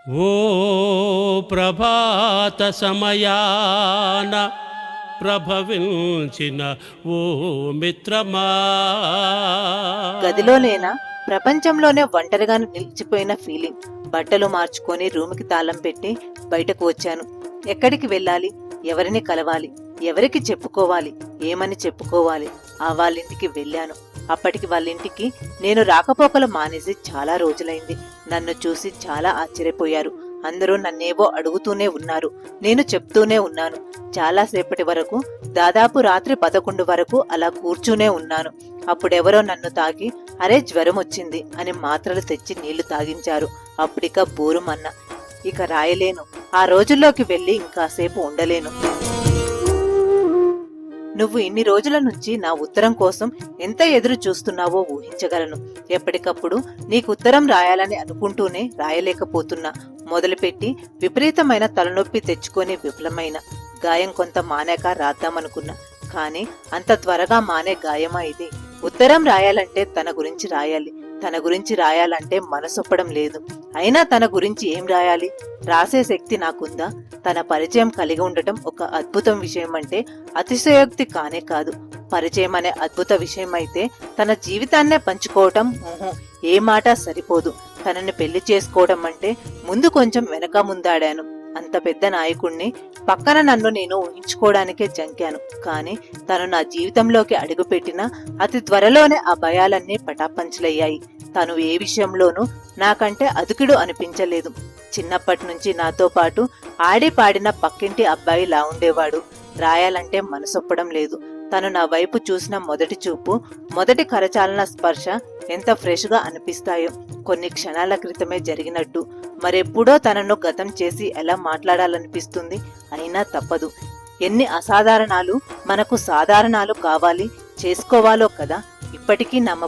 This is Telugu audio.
ఓ ప్రభాత సమయాన ప్రభవించిన ఓ మిత్రమా. గదిలోనేనా ప్రపంచంలోనే ఒంటరిగా నిలిచిపోయిన ఫీలింగ్. బట్టలు మార్చుకొని రూమ్కి తాళం పెట్టి బయటకు వచ్చాను. ఎక్కడికి వెళ్ళాలి, ఎవరిని కలవాలి, ఎవరికి చెప్పుకోవాలి, ఏమని చెప్పుకోవాలి? వాళ్ళింటికి వెళ్ళాను. అప్పటికి వాళ్ళింటికి నేను రాకపోకలు మానేసి చాలా రోజులైంది. నన్ను చూసి చాలా ఆశ్చర్యపోయారు. అందరూ నన్నేవో అడుగుతూనే ఉన్నారు. నేను చెప్తూనే ఉన్నాను. చాలాసేపటి వరకు, దాదాపు రాత్రి 11 వరకు అలా కూర్చునే ఉన్నాను. అప్పుడెవరో నన్ను తాకి అరే జ్వరం వచ్చింది అని మాత్రలు తెచ్చి నీళ్లు తాగించారు. అప్పుడిక బోరుమన్నా. ఇక రాయలేను. ఆ రోజుల్లోకి వెళ్ళి ఇంకాసేపు ఉండలేను. నువ్వు ఇన్ని రోజుల నుంచి నా ఉత్తరం కోసం ఎంత ఎదురు చూస్తున్నావో ఊహించగలను. ఎప్పటికప్పుడు నీకు ఉత్తరం రాయాలని అనుకుంటూనే రాయలేకపోతున్నా. మొదలుపెట్టి విపరీతమైన తలనొప్పి తెచ్చుకొని విఫలమైన. గాయం కొంత మానాక రాద్దామనుకున్నా. కాని అంత త్వరగా మానే గాయమా ఇది? ఉత్తరం రాయాలంటే తన గురించి రాయాలి. తన గురించి రాయాలంటే మనసొప్పడం లేదు. అయినా తన గురించి ఏం రాయాలి? రాసే శక్తి నాకుందా? తన పరిచయం కలిగి ఉండటం ఒక అద్భుతం విషయం అంటే అతిశయోక్తి కానే కాదు. పరిచయం అనే అద్భుత విషయం అయితే తన జీవితాన్నే పంచుకోవటం ఏ మాట సరిపోదు. తనని పెళ్లి చేసుకోవడం అంటే ముందు కొంచెం వెనక ముందాడాను. అంత పెద్ద నాయకుణ్ణి పక్కన నన్ను నేను ఊహించుకోవడానికే జంకాను. కాని తను నా జీవితంలోకి అడుగుపెట్టినా అతి త్వరలోనే ఆ భయాలన్నీ పటాపంచలయ్యాయి. తను ఏ విషయంలోనూ నాకంటే అదుకుడు అనిపించలేదు. చిన్నప్పటి నుంచి నాతో పాటు ఆడి పాడిన పక్కింటి అబ్బాయిలా ఉండేవాడు. రాయాలంటే మనసొప్పడం లేదు. తను నా వైపు చూసిన మొదటి చూపు, మొదటి కరచాలన స్పర్శ ఎంత ఫ్రెష్ గా అనిపిస్తాయో. కొన్ని క్షణాల క్రితమే జరిగినట్టు మరెప్పుడో తనను గతం చేసి ఎలా మాట్లాడాలనిపిస్తుంది. అయినా తప్పదు. ఎన్ని అసాధారణాలు మనకు సాధారణాలు కావాలి, చేసుకోవాలో కదా. ఇప్పటికీ నమ్మ